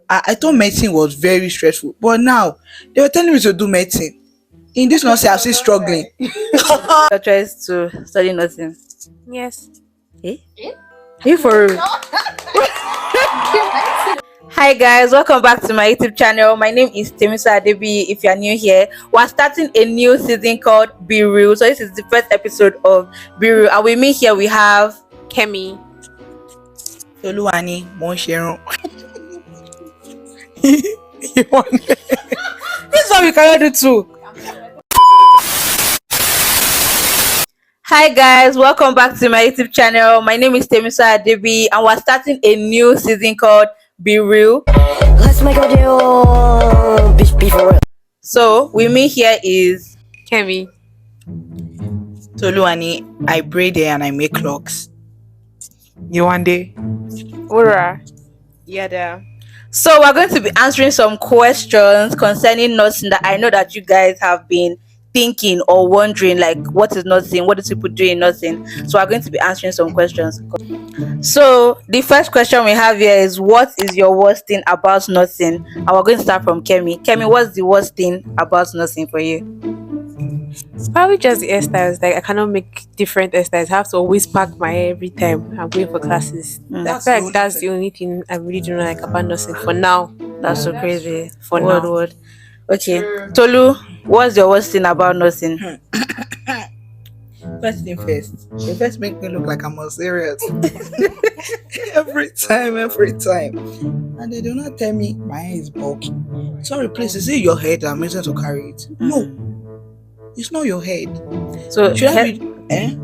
I thought medicine was very stressful, but now they were telling me to do medicine. In this nonsense, I'm still struggling. Your choice to study nursing. Yes. Eh? You for real? Hi guys, welcome back to my YouTube channel. My name is Temisan Age. If you are new here, we're starting a new season called Be Real. So this is the first episode of Be Real, and with me here we have Kemi. Toluwani, Monsheron. This is what we cannot do too. Hi guys, welcome back to my YouTube channel. My name is Temisan Age, and we're starting a new season called Be Real. Let's make a deal. Be for real. So with me here is Kemi. Toluwani, I braid hair and I make clocks. You one day? Ura. Yeah, there. So we're going to be answering some questions concerning nursing that I know that you guys have been thinking or wondering, like what is nursing, what do people do in nursing. So we're going to be answering some questions. So the first question we have here is, what is your worst thing about nursing? And we're going to start from Kemi. Kemi, what's the worst thing about nursing for you? It's probably just the hairstyles. Like I cannot make different hairstyles. I have to always pack my hair every time I'm going for classes. I feel like that's the only thing I really don't like about nursing for now. That's so crazy. For now. Word. Okay. Tolu, what's your worst thing about nursing? First thing first. They first make me look like I'm not serious. every time. And they do not tell me my hair is bulky. Sorry, please, is it your head that I'm meant to carry it? No. It's not your head. So should I be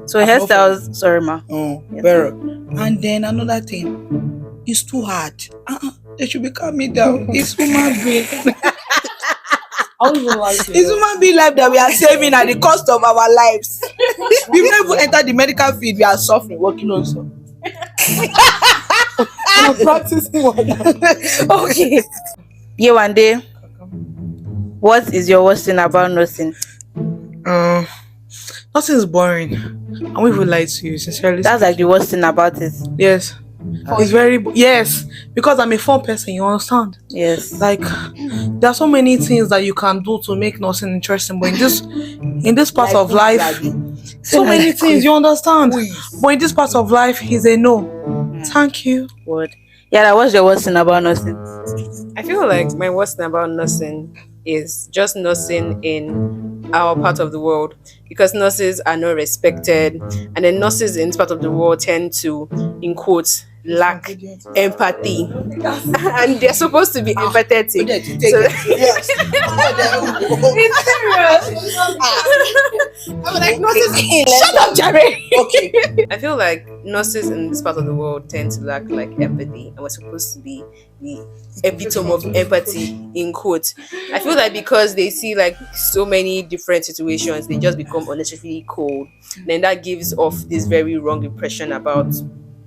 so hairstyles, sorry ma. Oh, better. And then another thing, it's too hard. They should be calming down. It's human being. It's human being life that we are saving at the cost of our lives. We've never entered the medical field. We are suffering, working also. I'm practicing one. Okay. Yeah, one day. What is your worst thing about nursing? Nothing is boring. I won't even lie to you, sincerely. That's like the worst thing about it. Yes. It's very yes, because I'm a fun person, you understand? Yes. Like there are so many things that you can do to make nursing interesting, but in this part of life, so many things, you understand? But in this part of life, is a no. Thank you. Word. Yeah, what's your worst thing about nursing? I feel like my worst thing about nursing is just nursing in our part of the world, because nurses are not respected, and then nurses in this part of the world tend to, in quotes, lack empathy, and they're supposed to be empathetic. So, Yes. I'm like, nurses. Shut up, Jerry. Okay. I feel like nurses in this part of the world tend to lack like empathy, and we're supposed to be the epitome of empathy, in quotes. I feel like because they see like so many different situations, they just become unnecessarily cold. Then that gives off this very wrong impression about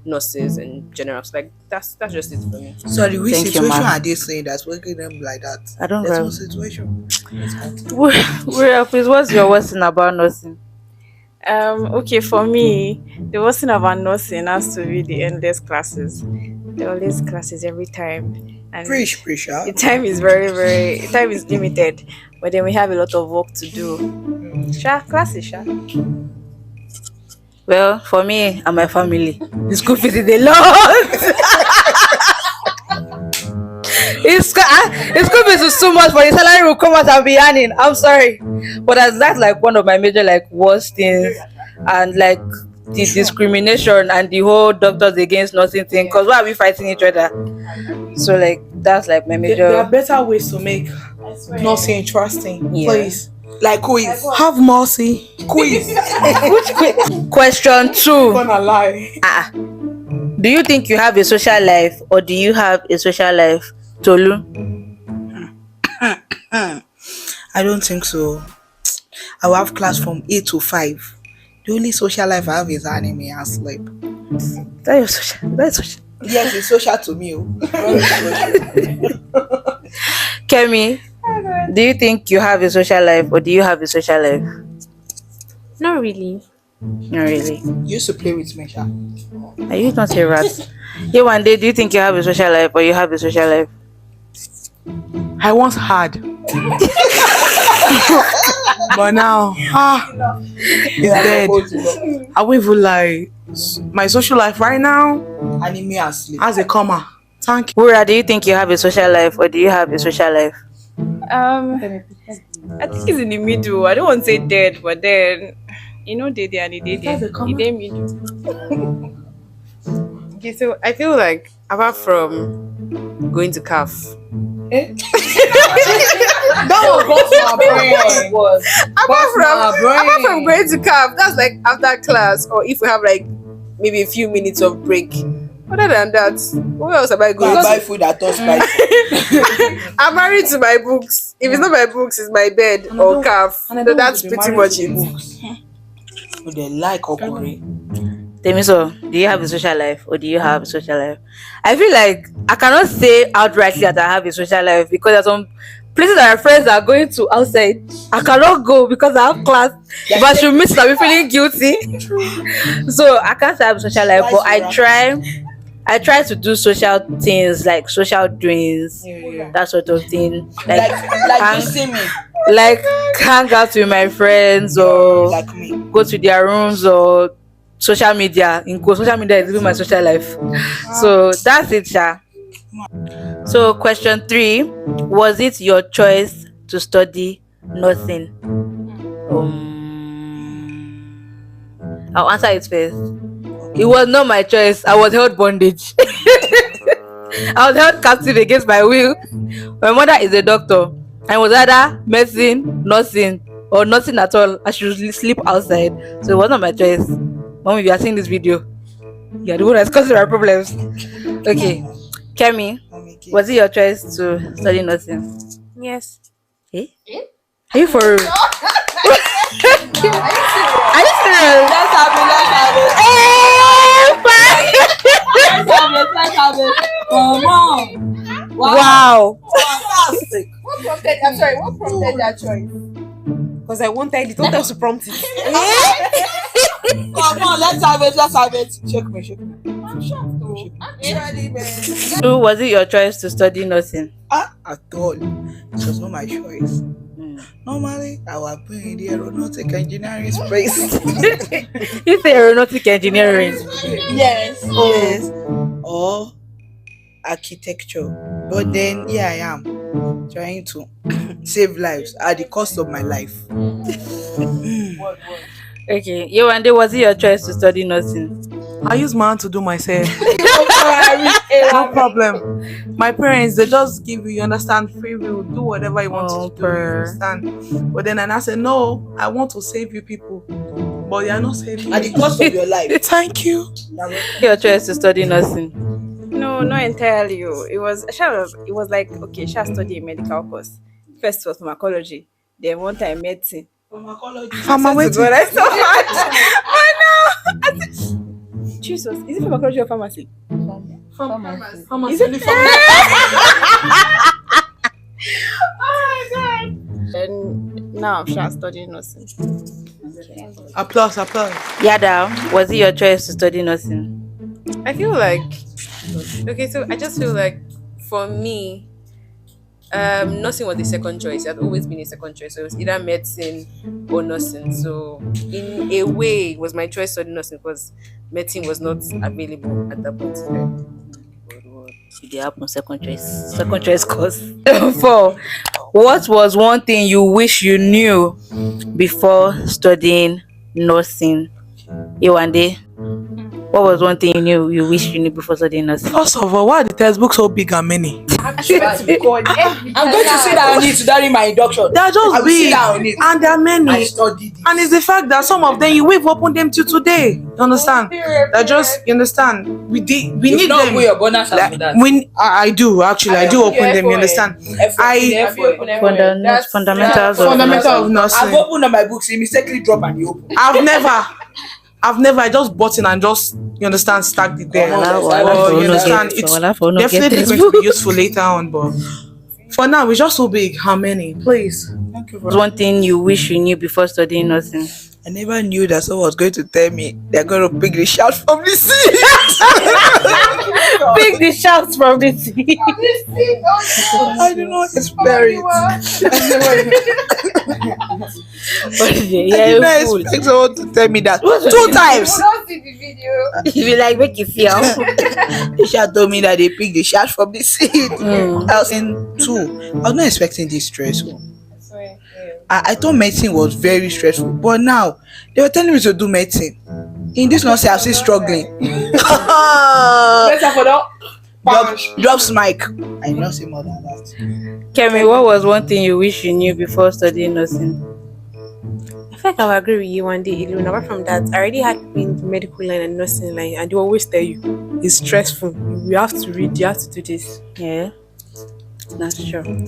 nurses in general. So like that's just it for me. Sorry, which Thank you, situation ma'am. are they saying that's working them like that? I don't There's know. no situation. Please, what's your worst thing about nursing? Okay, for me, the worst thing about nursing has to be the endless classes. There are always classes every time, and Preach, the time is the time is limited. But then we have a lot of work to do. Classes. Well, for me and my family, the school fees is a lot. It's school fees is too much, but the salary will come out and be earning. I'm sorry, but that's like one of my major like worst things, and like the discrimination and the whole doctors against nursing thing. Cause why are we fighting each other? So like that's like my major. There are better ways to make nursing interesting. Yeah. Please. Like quiz. Have mercy. Quiz. Question 2. Gonna lie. Do you think you have a social life, or do you have a social life, Tolu? I don't think so. I will have class from 8 to 5. The only social life I have is anime and sleep. That's social. Yes, it's social to me. Kemi, do you think you have a social life, or do you have a social life? Not really. Not really. You used to play with me, Sha. Are you not a rat? Yeah, one day, do you think you have a social life, or you have a social life? I once had. But now, it's dead. I won't even lie. My social life right now Anime and sleep. has a comma. Thank you. Wura, do you think you have a social life or do you have a social life? I think it's in the middle. I don't want to say dead, but then they and they That's a comma. they middle. Okay, so I feel like apart from going to CAF, apart from going to CAF, that's like after class, or if we have like maybe a few minutes of break. Other than that, where else am I Go going? and buy food at us spice. I'm married to my books. If it's not my books, it's my bed or CAF. So that's pretty much it. So they like okure. Temiso, do you have a social life or do you have a social life? I feel like I cannot say outrightly that I have a social life because there's some places that my friends are going to outside. I cannot go because I have class. If I should miss it, I'll be feeling guilty. So I can't say I have a social life, but I try to do social things like social doings, that sort of thing. Like hang- you see me. like hang out with my friends or Like me. go to their rooms or social media. Social media is even my social life. So that's it, Sha. So question 3, was it your choice to study nursing? I'll answer it first. It was not my choice. I was held bondage. I was held captive against my will. My mother is a doctor. I was either medicine, nursing, or nothing at all. I should sleep outside. So it was not my choice. Mom, if you are seeing this video, you're the one that's causing my problems. Okay. Kemi, was it your choice to study nursing? Yes. Eh? Are you for real? Are you serious? Let's have it. Let's have it. Come on. Wow. Fantastic. What prompted that choice? Because I wanted it. Don't have to prompt it. Come on, let's have it. Shake me. So was it your choice to study nursing? At all. It was not my choice. Normally, I would have been in the aeronautic engineering space. You say aeronautic engineering. Yes. Or architecture. But then, here I am, trying to save lives at the cost of my life. Okay. Yewande, was it your choice to study nursing? I use my hand to do myself. No problem. My parents, they just give you understand, free will, do whatever you want to do, you understand. But then I said, no, I want to save you people. But you're not saving At the cost of your life. Thank you. Your choice to study nursing? No, not entirely. It was like, okay, Sha study a medical course. First was pharmacology, then one time medicine. Pharmacology. But I so much. Jesus, is it pharmacology or pharmacy? Pharmacy. And now Sha studying nursing. Applause. Yada, was it your choice to study nursing? I feel like I just feel like for me, nursing was the second choice. It had always been a second choice. So it was either medicine or nursing. So in a way, it was my choice to study nursing because medicine was not available at that point in time. It happened second choice course. 4, what was one thing you wish you knew before studying nursing? Yewande, what was one thing you wish you knew before studying nursing? First of all, why are the textbooks so big and many? I'm going to sit down on it during my induction. They're just big and there are I many. studied it. And it's the fact that some of them we've opened them till today. You understand? They're just, you understand? We need them. Your bonus Like, I do actually. I do open them. You understand? Fundamentals of Fundamental of I've nursing. opened up my books, you mistakenly drop and you open. I've never. I just bought in and just, you understand, stacked it there. Oh, You understand? It's definitely going to be useful later on, but for now, it's just so big. How many? Please. Thank you. one thing you wish you knew before studying nursing? I never knew that someone was going to tell me they're going to pick the shout from the sea. pick the shafts from the seed. I do not expect it. I did not expect someone to tell me that 2 times. You be like, make you feel. They should told me that they picked the shaft from the seed. I was in 2. I was not expecting this stressful. I thought medicine was very stressful, but now they were telling me to do medicine. In this nonsense, I'm still struggling. Drops mic. I know say more than that. Kemi, what was one thing you wish you knew before studying nursing? I feel like I'll agree with you one day, alone. Apart from that, I already had been in the medical line and nursing line, and they always tell you it's stressful. You have to read, you have to do this. Yeah, that's true.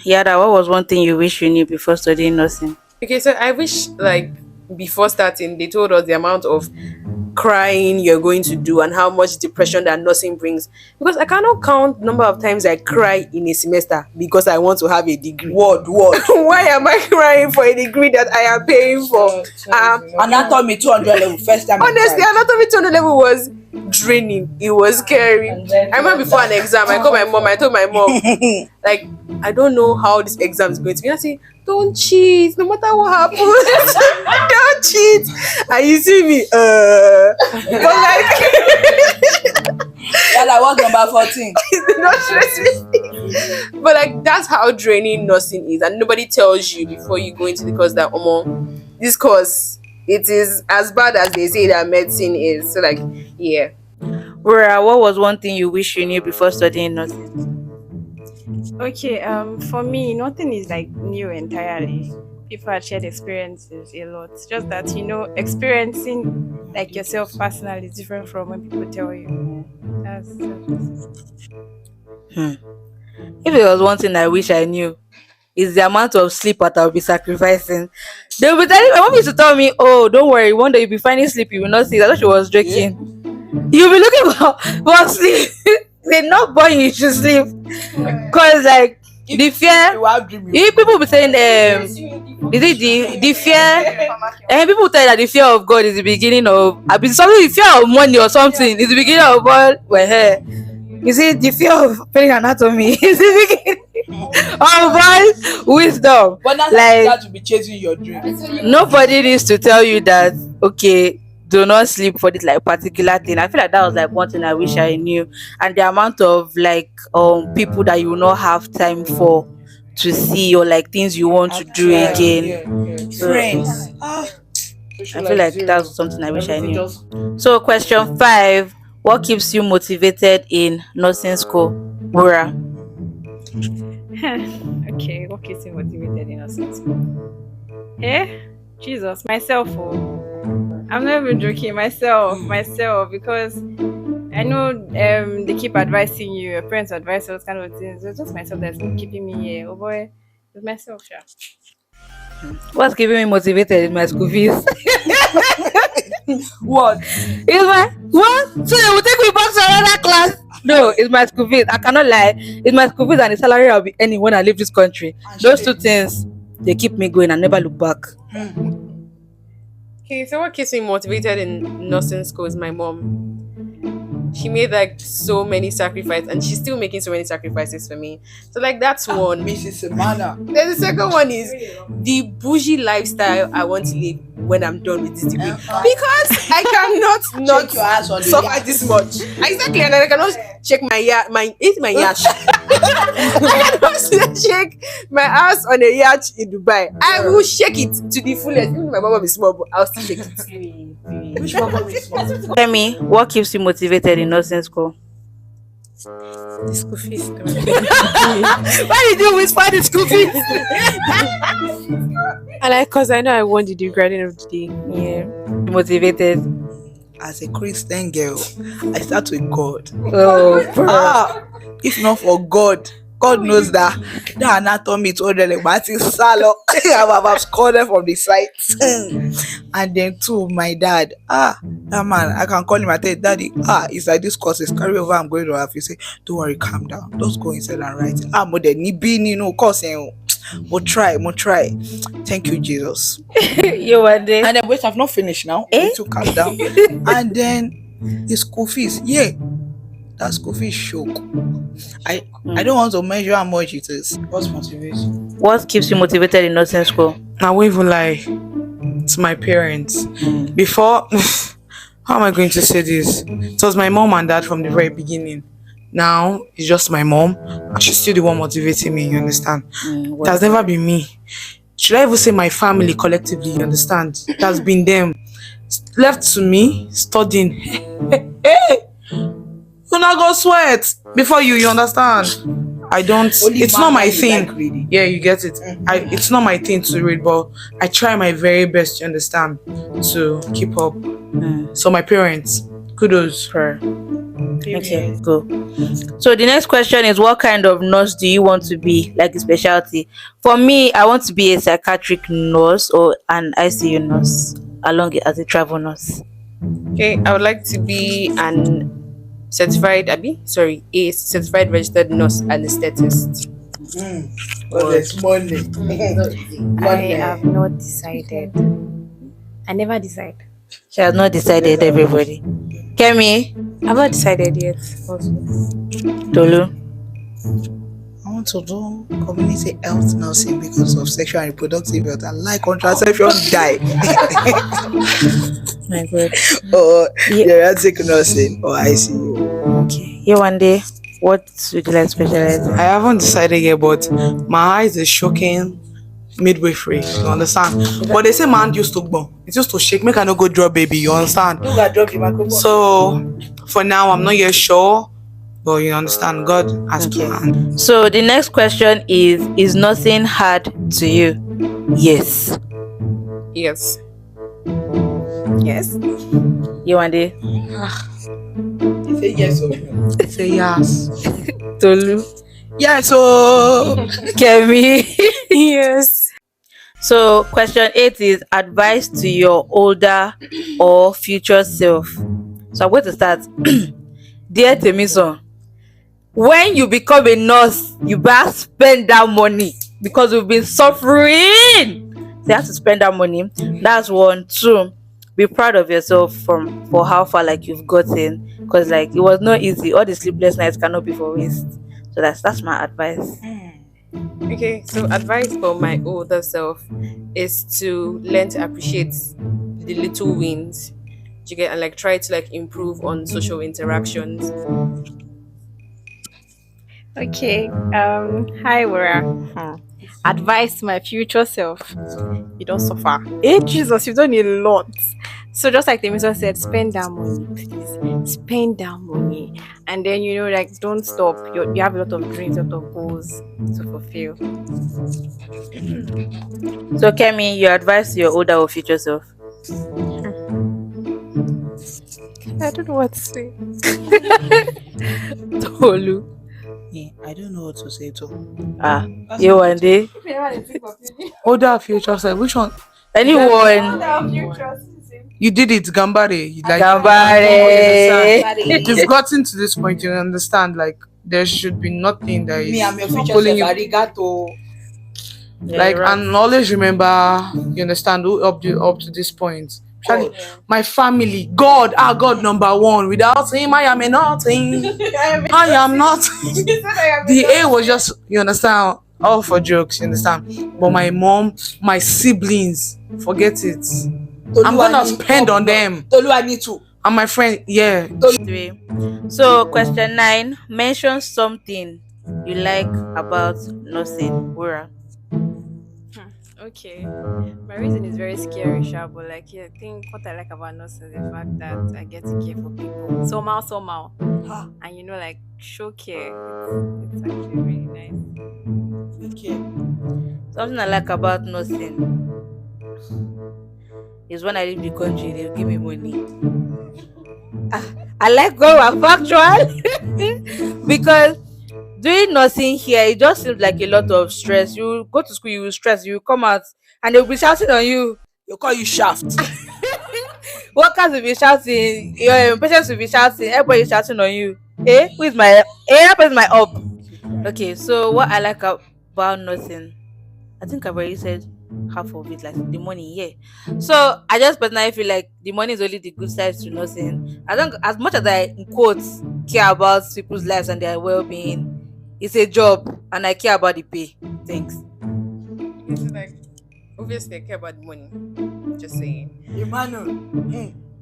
Yada, what was one thing you wish you knew before studying nursing? Okay, so I wish like before starting they told us the amount of crying you're going to do and how much depression that nursing brings, because I cannot count the number of times I cry in a semester because I want to have a degree. Word. Why am I crying for a degree that I am paying for? Anatomy 200 level. First time. Honestly, anatomy 200 level was draining. It was scary. I remember before an exam, I called my mom. I told my mom, like, I don't know how this exam is going to be. I say, don't cheat, no matter what happens. Don't cheat. And you see me, but like, I was number 14. it's not stress me. But like, that's how draining nursing is, and nobody tells you before you go into the course that this course, it is as bad as they say that medicine is. So like, yeah. Rora, what was one thing you wish you knew before studying nursing? Okay, for me, nothing is like new entirely. People have shared experiences a lot. Just that, experiencing like yourself personally is different from when people tell you. That's If it was one thing I wish I knew, is the amount of sleep that I'll be sacrificing. They'll be telling my mom used to tell me, oh, don't worry, one day you'll be finding sleep, you will not see. I thought she was joking. You'll be looking for sleep. They're not born you should sleep. Because like the fear, people be saying is it the fear, and people tell you that the fear of God is the beginning of something, the fear of money or something is the beginning of all. Well, you see, the fear of paying anatomy is the beginning of all wisdom. But that's like that to be chasing your dream. nobody needs to tell you that, okay, do not sleep for this like particular thing. I feel like that was like one thing I wish I knew. And the amount of like people that you will not have time for to see, or like things you want to do again. Friends. I feel like that's something I wish I knew. So question 5, what keeps you motivated in nursing school? Rora. okay, what keeps me motivated in nursing school? Jesus, myself. I'm not even joking. Myself, because I know they keep advising you, your parents advise those kind of things. It's just myself that's keeping me here. Oh boy, it's myself, yeah. What's keeping me motivated in my school fees? What? It's my what? So they will take me back to another class? No, it's my school fees. I cannot lie. It's my school fees and the salary I'll be earning when I leave this country. Those two things, they keep me going and never look back. Okay, so what keeps me motivated in nursing school is my mom. She made like so many sacrifices, and she's still making so many sacrifices for me. So like that's one. Mrs. Samana. Then the second one is the bougie lifestyle I want to live when I'm done with this degree, because I cannot not Shake your ass on the suffer yash. this much. Exactly, and I cannot check my yash. I cannot shake my ass on a yacht in Dubai. I will shake it to the fullest. Even my mama be small, but I'll still shake it. Which one is small? Tell me, what keeps you motivated in nursing school? The school fees. Why did you whisper the school fees? I like, cause I know I won the degree at the end of the day. Yeah, motivated. As a Christian girl, I start with God. Oh, If not for God, God knows that anatomy is already like Martin Salo. I've scored them from the site. And then too, my dad. That man, I can call him. I tell you, Daddy, it's like this course is carry over. I'm going to have. You say, don't worry, calm down. Just go inside and write. Mother, ni be no course. More try. Thank you, Jesus. You were there. And then wait, I've not finished now. I need to calm down. And then the school fees, yeah. That school fees choke. I don't want to measure how much it is. What's motivation? What keeps you motivated in nursing school? I won't even lie to my parents. Before, how am I going to say this? It was my mom and dad from the very beginning. Now it's just my mom, and she's still the one motivating me. You understand? It has never been me. Should I even say my family collectively? You understand? It has been them. Left to me studying. Hey, you not go sweat before you understand. I don't. Only It's not my mama you thing. like reading. Yeah, you get it. It's not my thing to read, but I try my very best. You understand, to keep up. So my parents, kudos. Per. Okay, go. So the next question is, what kind of nurse do you want to be? Like a specialty. For me, I want to be a psychiatric nurse or an ICU nurse, along as a travel nurse. Okay, I would like to be a certified registered nurse anesthetist. But there's money. I have not decided. I never decide. She has not decided, everybody. Kemi, I've not decided yet. Tolu. I want to do community health nursing because of sexual and reproductive health. I like contraception die. My God. Or geriatric nursing or ICU. Okay. You one day, what would you like to specialize in? I haven't decided yet, but my eyes is shocking midwifery. You understand? But they say man used to go. It used to shake. Make I no go drop baby. You understand? So for now, I'm not yet sure. But you understand, God has planned. So the next question is nothing hard to you? Yes. Yes. Yes. You one day? Say yes or no. Say yes. Tolu. Yeah, so Kemi. Yes. So question 8 is advice to your older or future self. So I'm going to start. Dear Temisan, when you become a nurse, you better spend that money because we've been suffering. So you have to spend that money. That's 1. 2, be proud of yourself for how far like you've gotten, because like it was not easy. All the sleepless nights cannot be for waste. So that's my advice. Okay, so advice for my older self is to learn to appreciate the little wins you get and like try to like improve on social interactions. Okay. Hi, Wura. Advice to my future self: you don't suffer. Hey, Jesus, you've done a lot. So just like the minister said, spend that money, please. Spend that money, and then like don't stop. You have a lot of dreams, a lot of goals to fulfill. So Kemi, your advice to your older or future self? I don't know what to say. Tolu. yeah, I don't know what to say to. You one day? Older future self. Which one? Anyone? You did it, Gambare. Like, Gambare. you've gotten to this point. You understand? Like there should be nothing that Me, I'm your is future pulling self. you. Arigato. Like, and always remember, you understand, who up to this point. Actually, my family, God number 1. Without him, I am a nothing. I am not. The A was just, you understand, all for jokes, you understand. But my mom, my siblings, forget it. I'm gonna spend on them. Tolu, I need to. And my friend, yeah. 3. So question 9, mention something you like about nursing. Wura. Okay. My reason is very scary, sha, but like I think what I like about nurse is the fact that I get to care for people. Somehow. And like show care. It's actually really nice. Okay. Something I like about nursing is when I leave the country, they'll give me money. I like going factual because doing nursing here, it just seems like a lot of stress. You go to school, you will stress, you come out, and they'll be shouting on you. They'll call you shaft. Workers will be shouting, your patients will be shouting, everybody is shouting on you. Where's my up? Okay, so what I like about nursing, I think I've already said half of it, like the money, yeah. So I just personally feel like the money is only the good side to nursing. I don't, as much as I in quotes care about people's lives and their well-being. It's a job, and I care about the pay. Thanks. It's like, obviously I care about the money. Just saying. Emmanuel.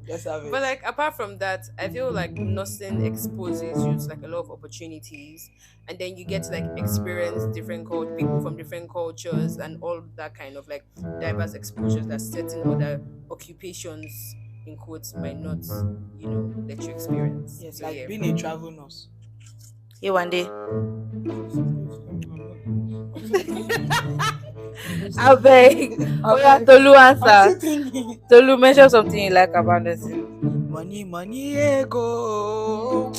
Yes, have it. But like apart from that, I feel like nursing exposes you to like a lot of opportunities, and then you get to like experience different people from different cultures and all that kind of like diverse exposures that certain other occupations in quotes might not, let you experience. Yes, So, like yeah. being a travel nurse. Yeah, one day. I beg. Oh yeah, Tolu I'm answer. still thinking. Tolu, mention something you like about nursing. Money, ego.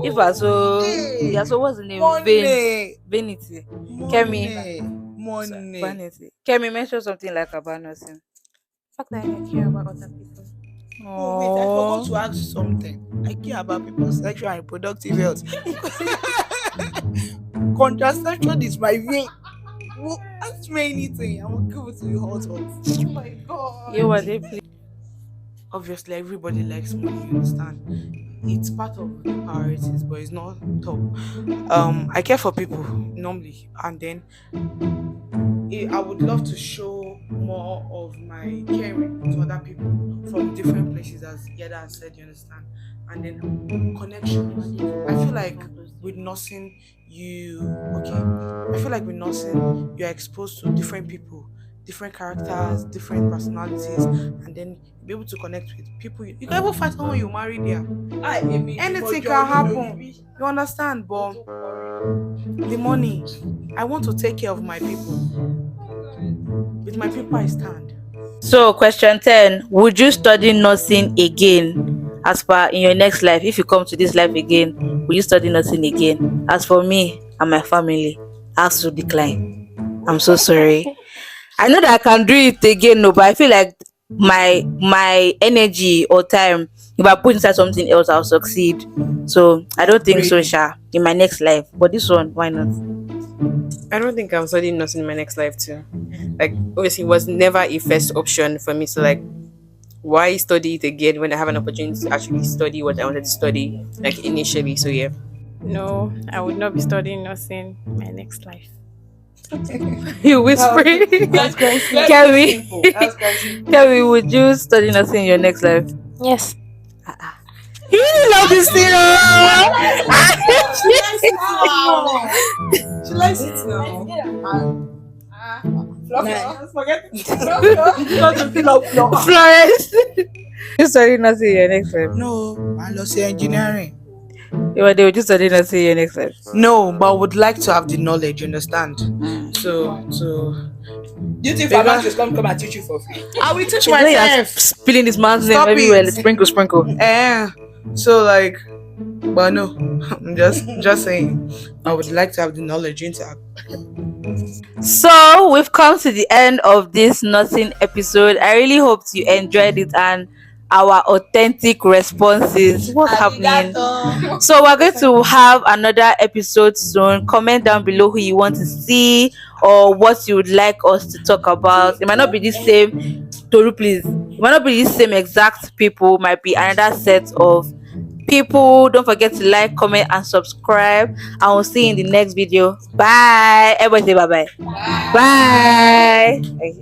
If I so, Hey, yeah. So what's the name? money, Vanity. money, money. Vanity. Kemi, mention something like about nursing. Fact that I care about other people. Oh wait, I forgot to ask you something. I care about people's sexual and reproductive health. Contraception is my way. Well, ask me anything. I will give it to you hot. Oh my god. You want it, please. Obviously, everybody likes money. You understand? It's part of the priorities, but it's not top. I care for people normally, and then I would love to show more of my caring to other people from different places, as Yeda has said. You understand? And then connections. I feel like with nursing, I feel like with nursing, you're exposed to different people, different characters, different personalities, and then be able to connect with people. You can even find someone you marry there. Anything can happen. You understand? But the money, I want to take care of my people. With my people, I stand. So, question 10. Would you study nursing again as per in your next life? If you come to this life again, will you study nursing again? As for me and my family, I have to decline. I'm so sorry. I know that I can do it again, no, but I feel like my energy or time, if I put inside something else, I'll succeed. So I don't think so, Really? Sha, in my next life. But this one, why not? I don't think I'm studying nursing in my next life too. Like obviously it was never a first option for me to like why study it again when I have an opportunity to actually study what I wanted to study like initially. So yeah. No, I would not be studying nursing in my next life. You whispering. That's quite simple. Kemi, That's quite simple. Kemi, would you study nursing in your next life? Yes. You really love this thing. She likes it now. Florence, you study nursing in your next life? No, I love engineering. They would just study nursing in your next life. No, but I would like to have the knowledge. You understand? So Do you think pharmacists come and teach you for free? I will teach You are myself. spilling this man's name Stop everywhere. it. Sprinkle. So like, but no, I'm just saying. I would like to have the knowledge into. So we've come to the end of this nursing episode. I really hope you enjoyed it and our authentic responses. What's happening? So we're going to have another episode soon. Comment down below who you want to see or what you would like us to talk about. It might not be the same. Toru, please. It might not be the same exact people. Might be another set of people. Don't forget to like, comment, and subscribe. And we'll see you in the next video. Bye. Everybody say bye-bye. Bye. Okay.